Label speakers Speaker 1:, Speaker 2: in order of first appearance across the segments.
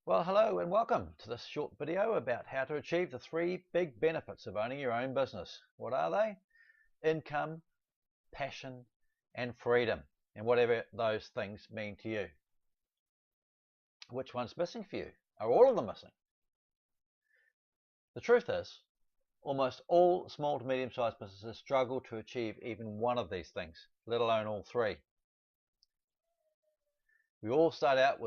Speaker 1: Well, hello and welcome to this short video about how to achieve the three big benefits of owning your own business. What are they? Income, passion, and freedom, and whatever those things mean to you. Which one's missing for you? Are all of them missing? The truth is, almost all small to medium-sized businesses struggle to achieve even one of these things, let alone all three. We all start out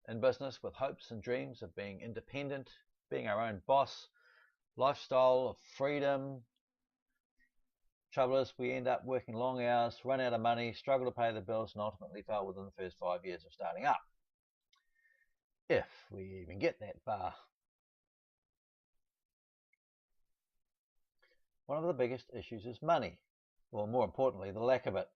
Speaker 1: in business with hopes and dreams of being independent, being our own boss, lifestyle of freedom. Trouble is, we end up working long hours, run out of money, struggle to pay the bills, and ultimately fail within the first 5 years of starting up. If we even get that far. One of the biggest issues is money, or more importantly, the lack of it.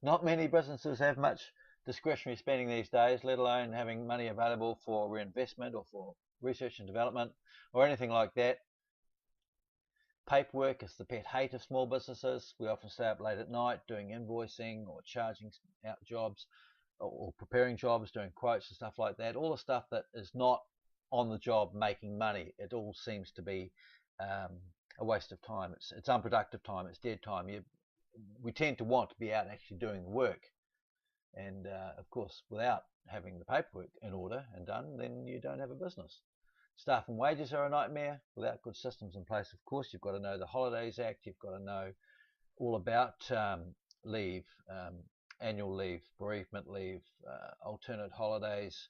Speaker 1: Not many businesses have much discretionary spending these days, let alone having money available for reinvestment or for research and development or anything like that. Paperwork is the pet hate of small businesses. We often stay up late at night doing invoicing or charging out jobs or preparing jobs, doing quotes and stuff like that. All the stuff that is not on the job making money. It all seems to be a waste of time. It's unproductive time. It's dead time. We tend to want to be out actually doing the work. And of course, without having the paperwork in order and done, then you don't have a business. Staff and wages are a nightmare without good systems in place. Of course, you've got to know the Holidays Act. You've got to know all about leave, annual leave, bereavement leave, alternate holidays,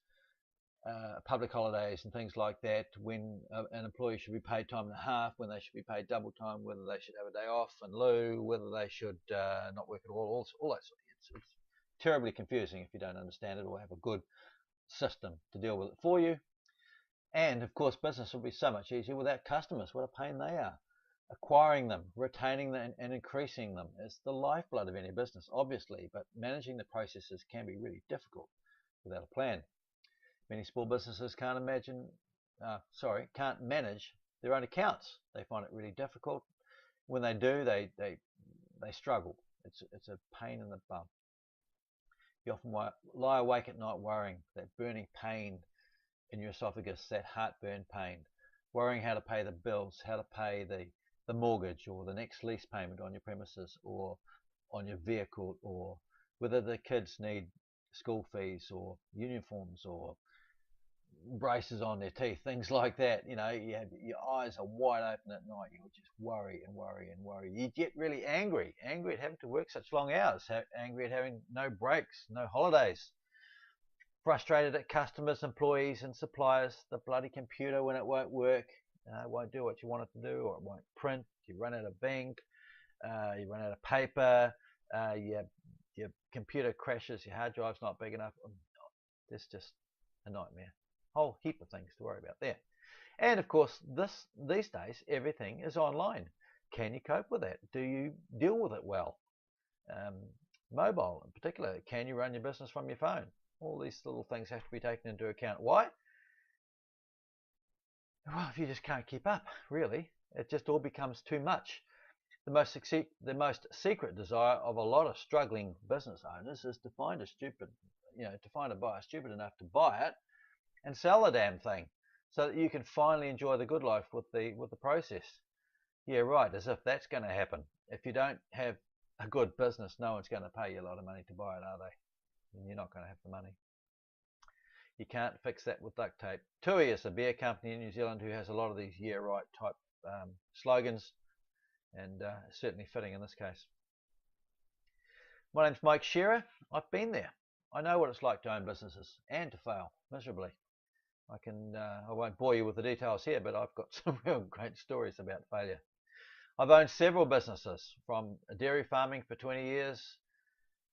Speaker 1: public holidays and things like that, when an employee should be paid time and a half, when they should be paid double time, whether they should have a day off and lieu, whether they should not work at all that sort of thing. It's terribly confusing if you don't understand it or have a good system to deal with it for you. And of course, business will be so much easier without customers. What a pain they are. Acquiring them, retaining them, and increasing them is the lifeblood of any business, obviously, but managing the processes can be really difficult without a plan. Many small businesses can't manage their own accounts. They find it really difficult. When they do, they struggle. It's a pain in the bum. You often lie awake at night worrying, that burning pain in your esophagus, that heartburn pain, worrying how to pay the bills, how to pay the mortgage or the next lease payment on your premises or on your vehicle, or whether the kids need school fees or uniforms or braces on their teeth, things like that. You know, your eyes are wide open at night. You just worry and worry and worry. You get really angry at having to work such long hours, angry at having no breaks, no holidays, frustrated at customers, employees and suppliers, the bloody computer when it won't work, it won't do what you want it to do, or it won't print, you run out of ink, you run out of paper, your computer crashes, your hard drive's not big enough. It's just a nightmare. Whole heap of things to worry about there. And of course, these days, everything is online. Can you cope with that? Do you deal with it well? Mobile in particular, can you run your business from your phone? All these little things have to be taken into account. Why? Well, if you just can't keep up, really, it just all becomes too much. The most secret desire of a lot of struggling business owners is to find a buyer stupid enough to buy it and sell the damn thing, so that you can finally enjoy the good life with the process. Yeah, right. As if that's going to happen. If you don't have a good business, no one's going to pay you a lot of money to buy it, are they? And you're not going to have the money. You can't fix that with duct tape. TUI is a beer company in New Zealand who has a lot of these "yeah, right" type slogans, and certainly fitting in this case. My name's Mike Shearer. I've been there. I know what it's like to own businesses and to fail miserably. I won't bore you with the details here, but I've got some real great stories about failure. I've owned several businesses, from dairy farming for 20 years,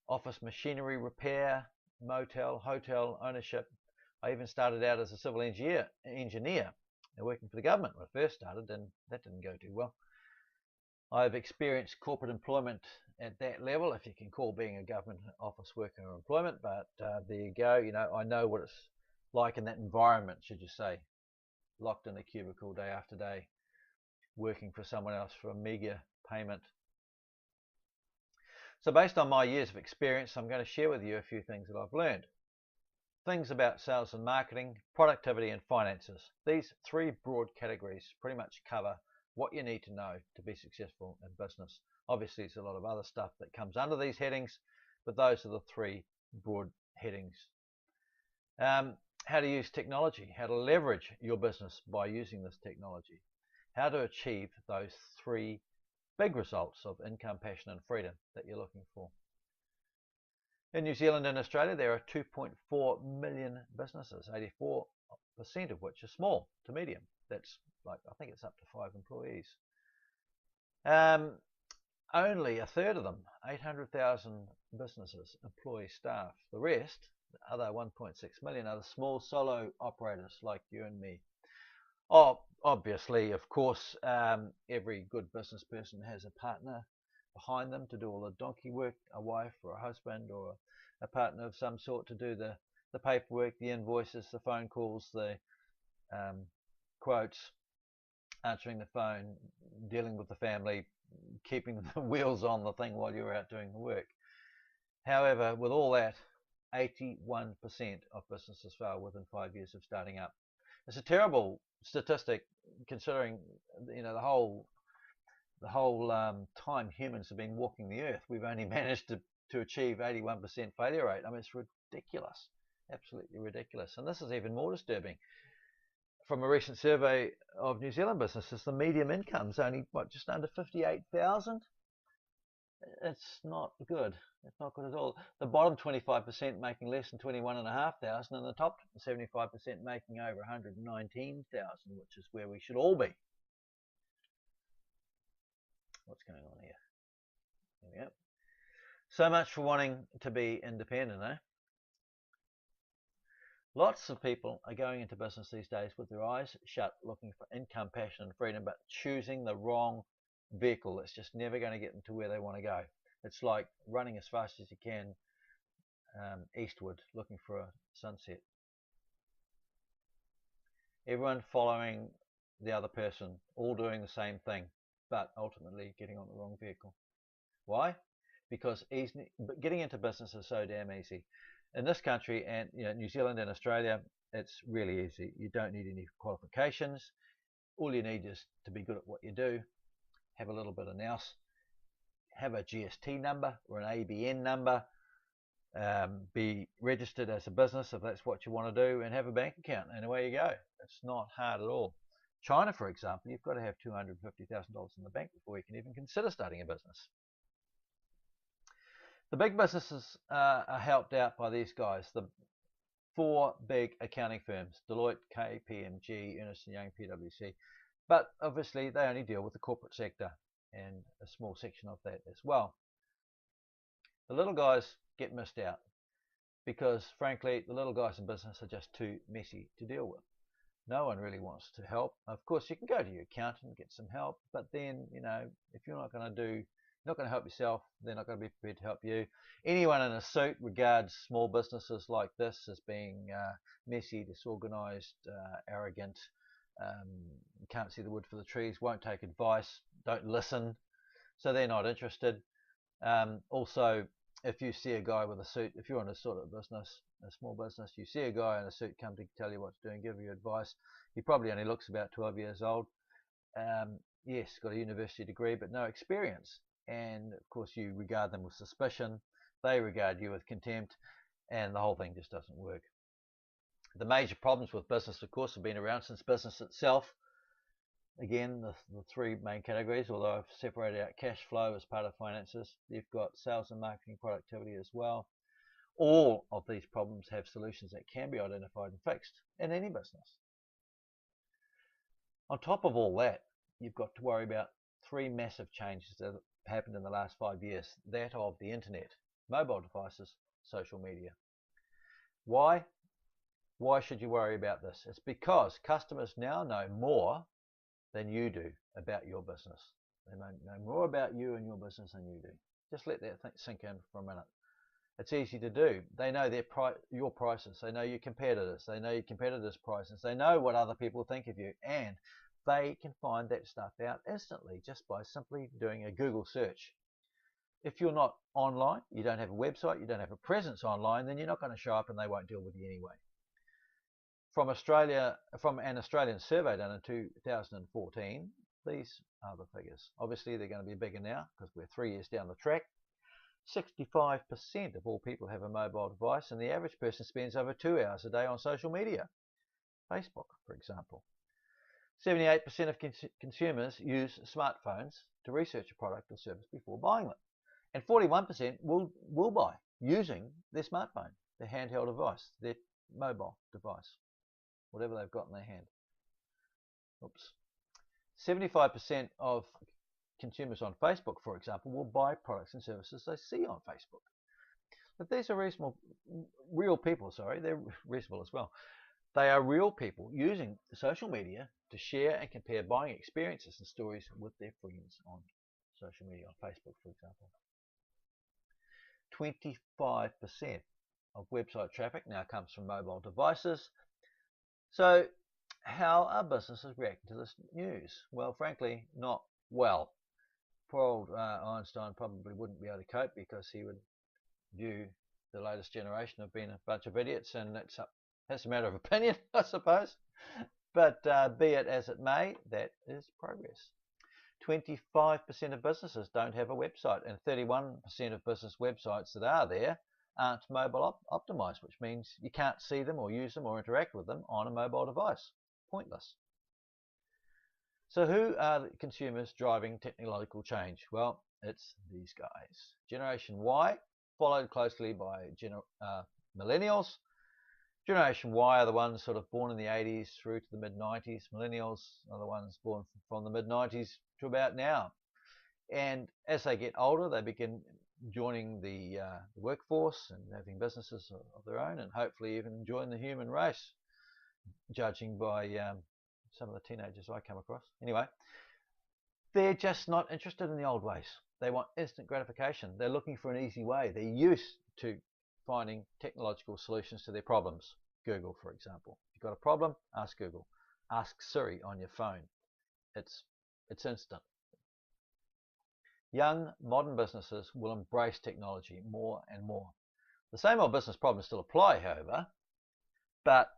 Speaker 1: office machinery repair, motel, hotel ownership. I even started out as a civil engineer working for the government when I first started, and that didn't go too well. I've experienced corporate employment at that level, if you can call being a government office worker employment, but there you go. I know what it's like in that environment, should you say, locked in a cubicle day after day, working for someone else for a meager payment. So based on my years of experience, I'm going to share with you a few things that I've learned. things about sales and marketing, productivity and finances. These three broad categories pretty much cover what you need to know to be successful in business. Obviously, there's a lot of other stuff that comes under these headings, but those are the three broad headings. How to use technology, how to leverage your business by using this technology, how to achieve those three big results of income, passion and freedom that you're looking for. In New Zealand and Australia, there are 2.4 million businesses, 84% of which are small to medium. That's like, I think it's up to 5 employees. Only a third of them, 800,000 businesses, employ staff. The rest, the other 1.6 million, are the small solo operators like you and me. Oh, obviously, of course, every good business person has a partner behind them to do all the donkey work, a wife or a husband or a partner of some sort to do the paperwork, the invoices, the phone calls, the quotes, answering the phone, dealing with the family, keeping the wheels on the thing while you're out doing the work. However, with all that, 81% of businesses fail within 5 years of starting up. It's a terrible statistic considering, you know, the whole time humans have been walking the earth. We've only managed to achieve 81% failure rate. I mean, it's ridiculous, absolutely ridiculous. And this is even more disturbing. From a recent survey of New Zealand businesses, the median income's only just under 58,000. It's not good. It's not good at all. The bottom 25% making less than 21,500, and the top 75% making over 119,000, which is where we should all be. What's going on here? There we go. So much for wanting to be independent, eh? Lots of people are going into business these days with their eyes shut, looking for income, passion, and freedom, but choosing the wrong vehicle that's just never going to get them to where they want to go. It's like running as fast as you can eastward, looking for a sunset. Everyone following the other person, all doing the same thing, but ultimately getting on the wrong vehicle. Why? Because getting into business is so damn easy. In this country and New Zealand and Australia, it's really easy. You don't need any qualifications. All you need is to be good at what you do, have a little bit of nous, have a GST number or an ABN number, be registered as a business if that's what you want to do, and have a bank account, and away you go. It's not hard at all. China, for example, you've got to have $250,000 in the bank before you can even consider starting a business. The big businesses are helped out by these guys, the 4 big accounting firms, Deloitte, KPMG, Ernst & Young, PwC. But obviously they only deal with the corporate sector and a small section of that as well. The little guys get missed out because, frankly, the little guys in business are just too messy to deal with. No one really wants to help. Of course, you can go to your accountant and get some help, but then, if you're not going to help yourself, they're not going to be prepared to help you. Anyone in a suit regards small businesses like this as being messy, disorganized, arrogant, can't see the wood for the trees, won't take advice, don't listen, so they're not interested. Also, if you see a guy with a suit, if you're in a sort of business, a small business, you see a guy in a suit come to tell you what to do and give you advice, he probably only looks about 12 years old. Yes, got a university degree, but no experience. And of course you regard them with suspicion, they regard you with contempt, and the whole thing just doesn't work. The major problems with business, of course, have been around since business itself. Again, the 3 main categories, although I've separated out cash flow as part of finances. You've got sales and marketing, productivity as well. All of these problems have solutions that can be identified and fixed in any business. On top of all that, you've got to worry about 3 massive changes that have happened in the last 5 years. That of the internet, mobile devices, social media. Why? Why should you worry about this? It's because customers now know more than you do about your business. They know more about you and your business than you do. Just let that sink in for a minute. It's easy to do. They know your prices. They know your competitors. They know your competitors' prices. They know what other people think of you. And they can find that stuff out instantly just by simply doing a Google search. If you're not online, you don't have a website, you don't have a presence online, then you're not going to show up and they won't deal with you anyway. From an Australian survey done in 2014, these are the figures. Obviously, they're going to be bigger now because we're 3 years down the track. 65% of all people have a mobile device, and the average person spends over 2 hours a day on social media. Facebook, for example. 78% of consumers use smartphones to research a product or service before buying it. And 41% will buy using their smartphone, their handheld device, their mobile device, whatever they've got in their hand. Oops. 75% of consumers on Facebook, for example, will buy products and services they see on Facebook. But these are real people, they're reasonable as well. They are real people using social media to share and compare buying experiences and stories with their friends on social media, on Facebook, for example. 25% of website traffic now comes from mobile devices. So how are businesses reacting to this news? Well, frankly, not well. Poor old Einstein probably wouldn't be able to cope because he would view the latest generation of being a bunch of idiots, and that's a matter of opinion, I suppose. But be it as it may, that is progress. 25% of businesses don't have a website, and 31% of business websites that are there aren't mobile optimized, which means you can't see them or use them or interact with them on a mobile device. Pointless. So who are the consumers driving technological change? Well, it's these guys. Generation Y, followed closely by millennials. Generation Y are the ones sort of born in the 80s through to the mid-90s. Millennials are the ones born from the mid-90s to about now. And as they get older, they begin joining the workforce and having businesses of their own, and hopefully even join the human race, judging by some of the teenagers I come across. Anyway, they're just not interested in the old ways. They want instant gratification. They're looking for an easy way. They're used to finding technological solutions to their problems. Google, for example. If you've got a problem, ask Google. Ask Siri on your phone. It's instant. Young, modern businesses will embrace technology more and more. The same old business problems still apply, however, but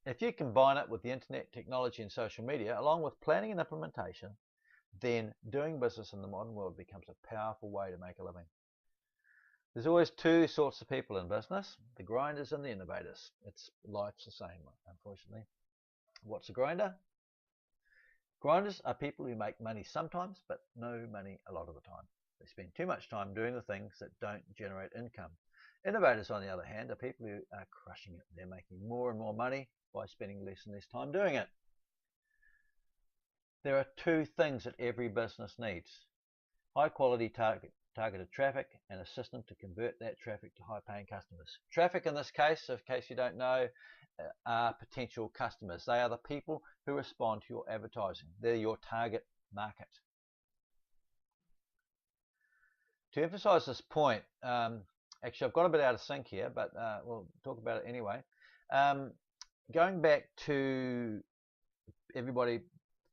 Speaker 1: if you combine it with the internet, technology, and social media, along with planning and implementation, then doing business in the modern world becomes a powerful way to make a living. There's always two sorts of people in business, the grinders and the innovators. Life's the same, unfortunately. What's a grinder? Grinders are people who make money sometimes, but no money a lot of the time. They spend too much time doing the things that don't generate income. Innovators, on the other hand, are people who are crushing it. They're making more and more money by spending less and less time doing it. There are two things that every business needs: high quality targeted traffic and a system to convert that traffic to high paying customers. Traffic in this case, in case you don't know, are potential customers. They are the people who respond to your advertising. They're your target market. To emphasize this point, actually I've got a bit out of sync here, but we'll talk about it anyway. Going back to everybody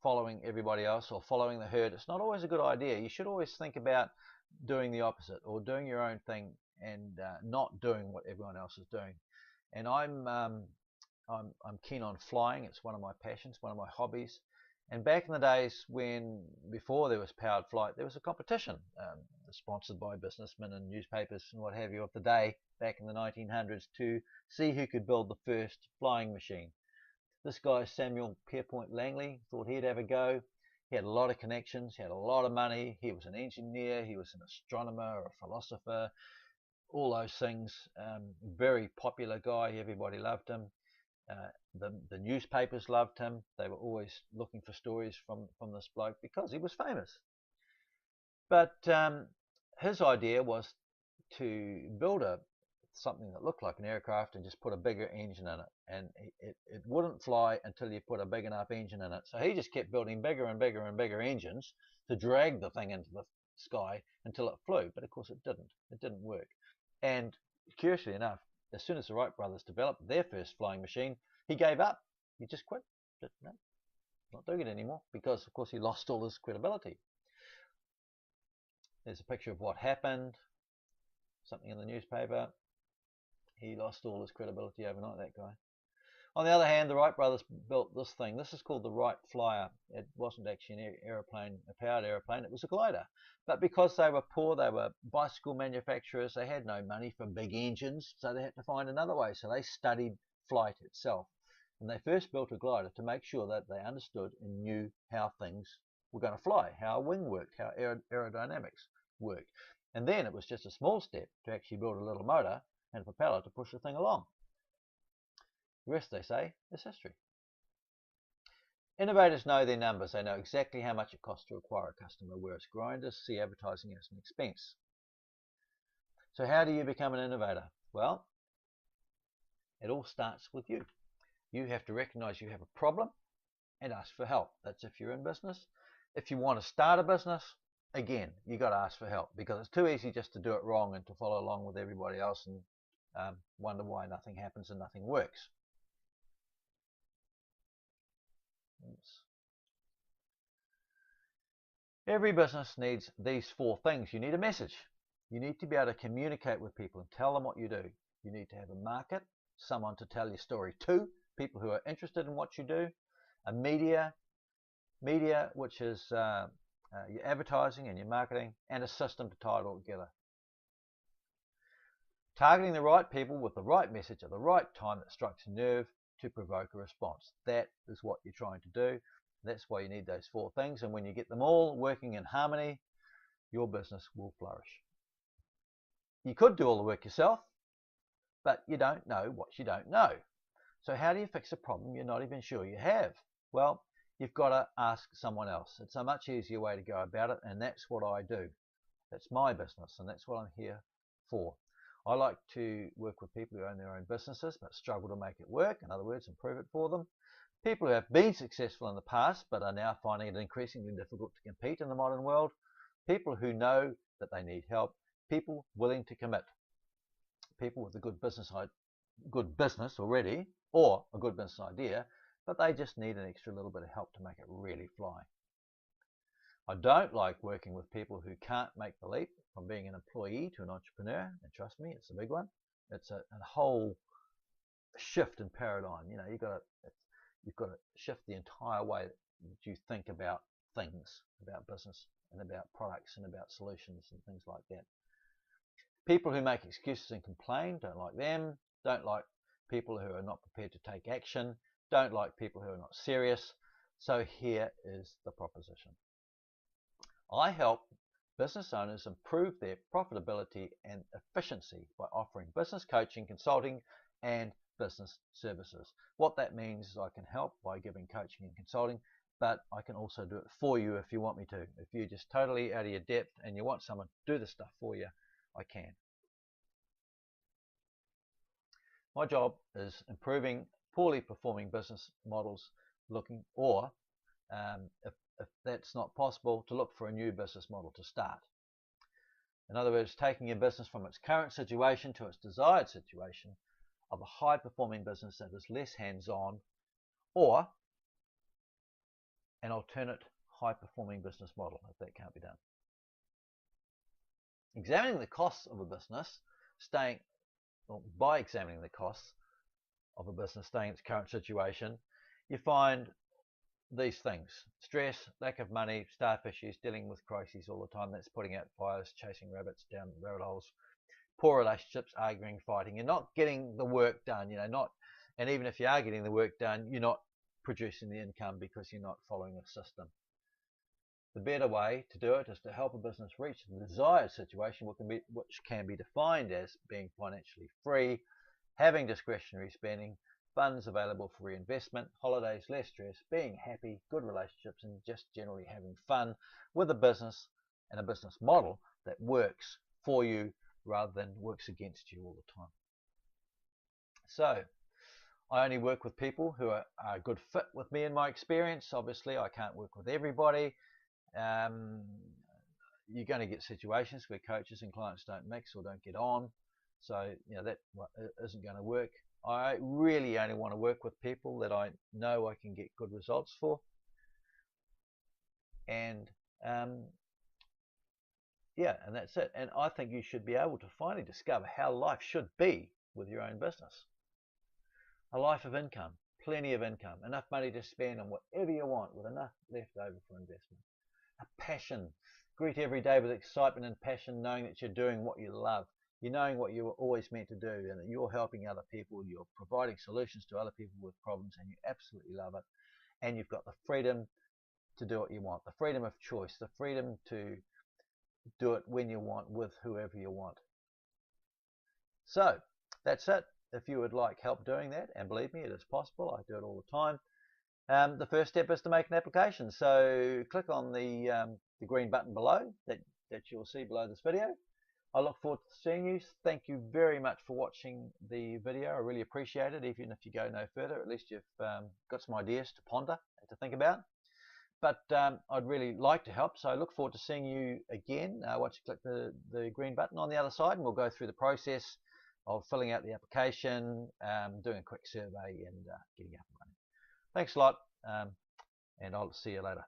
Speaker 1: following everybody else or following the herd, it's not always a good idea. You should always think about doing the opposite, or doing your own thing and not doing what everyone else is doing. And I'm keen on flying. It's one of my passions, one of my hobbies. And back in the days before there was powered flight, there was a competition sponsored by businessmen and newspapers and what have you of the day back in the 1900s to see who could build the first flying machine. This guy, Samuel Pierpont Langley, thought he'd have a go. He had a lot of connections, he had a lot of money, he was an engineer, he was an astronomer or a philosopher, all those things. Very popular guy, everybody loved him. The newspapers loved him. They were always looking for stories from this bloke because he was famous. But his idea was to build something that looked like an aircraft and just put a bigger engine in it, and it wouldn't fly until you put a big enough engine in it. So he just kept building bigger and bigger and bigger engines to drag the thing into the sky until it flew. But of course it didn't work. And curiously enough, as soon as the Wright brothers developed their first flying machine, he gave up. He just quit. No, not doing it anymore, because of course he lost all his credibility. There's a picture of what happened, something in the newspaper. He lost all his credibility overnight, that guy. On the other hand, the Wright brothers built this thing. This is called the Wright Flyer. It wasn't actually an aeroplane, a powered aeroplane. It was a glider. But because they were poor, they were bicycle manufacturers. They had no money for big engines, so they had to find another way. So they studied flight itself. And they first built a glider to make sure that they understood and knew how things were going to fly, how a wing worked, how aerodynamics worked. And then it was just a small step to actually build a little motor and a propeller to push the thing along. The rest, they say, is history. Innovators know their numbers. They know exactly how much it costs to acquire a customer, whereas grinders see advertising as an expense. So how do you become an innovator? Well, it all starts with you. You have to recognize you have a problem and ask for help. That's if you're in business. If you want to start a business, again, you got to ask for help, because it's too easy just to do it wrong and to follow along with everybody else and wonder why nothing happens and nothing works. Every business needs these 4 things. You need a message. You need to be able to communicate with people and tell them what you do. You need to have a market, someone to tell your story to, people who are interested in what you do, a media which is your advertising and your marketing, and a system to tie it all together. Targeting the right people with the right message at the right time that strikes a nerve to provoke a response. That is what you're trying to do. That's why you need those 4 things, and when you get them all working in harmony, your business will flourish. You could do all the work yourself, but you don't know what you don't know. So how do you fix a problem you're not even sure you have? Well, you've got to ask someone else. It's a much easier way to go about it, and that's what I do. That's my business, and that's what I'm here for. I like to work with people who own their own businesses but struggle to make it work. In other words, improve it for them. People who have been successful in the past but are now finding it increasingly difficult to compete in the modern world. People who know that they need help. People willing to commit. People with a good business already, or a good business idea, but they just need an extra little bit of help to make it really fly. I don't like working with people who can't make the leap from being an employee to an entrepreneur, and trust me, it's a big one. It's a whole shift in paradigm. You know, you've got to shift the entire way that you think about things, about business and about products and about solutions and things like that. People who make excuses and complain, don't like them. Don't like people who are not prepared to take action. Don't like people who are not serious. So here is the proposition. I help business owners improve their profitability and efficiency by offering business coaching, consulting, and business services. What that means is I can help by giving coaching and consulting, but I can also do it for you if you want me to. If you're just totally out of your depth and you want someone to do the stuff for you, I can. My job is improving poorly performing business models, if that's not possible, to look for a new business model to start. In other words, taking a business from its current situation to its desired situation of a high-performing business that is less hands-on, or an alternate high-performing business model, if that can't be done. Examining the costs of a business, by examining the costs of a business staying in its current situation, you find these things: stress, lack of money, staff issues, dealing with crises all the time. That's putting out fires, chasing rabbits down rabbit holes, poor relationships, arguing, fighting. You're not getting the work done, and even if you are getting the work done, you're not producing the income because you're not following a system. The better way to do it is to help a business reach the desired situation, which can be defined as being financially free, having discretionary spending, funds available for reinvestment, holidays, less stress, being happy, good relationships, and just generally having fun with a business and a business model that works for you rather than works against you all the time. So I only work with people who are a good fit with me in my experience. Obviously, I can't work with everybody. You're going to get situations where coaches and clients don't mix or don't get on. So that isn't going to work. I really only want to work with people that I know I can get good results for. And Yeah, and that's it. And I think you should be able to finally discover how life should be with your own business. A life of income, plenty of income, enough money to spend on whatever you want with enough left over for investment. A passion, greet every day with excitement and passion, knowing that you're doing what you love. You're knowing what you were always meant to do and that you're helping other people, you're providing solutions to other people with problems, and you absolutely love it. And you've got the freedom to do what you want, the freedom of choice, the freedom to do it when you want with whoever you want. So that's it. If you would like help doing that, and believe me, it is possible, I do it all the time. The first step is to make an application. So click on the green button below that you'll see below this video. I look forward to seeing you. Thank you very much for watching the video. I really appreciate it. Even if you go no further, at least you've got some ideas to ponder and to think about. But I'd really like to help, so I look forward to seeing you again once you click the green button on the other side, and we'll go through the process of filling out the application, doing a quick survey, and getting up and running. Thanks a lot, and I'll see you later.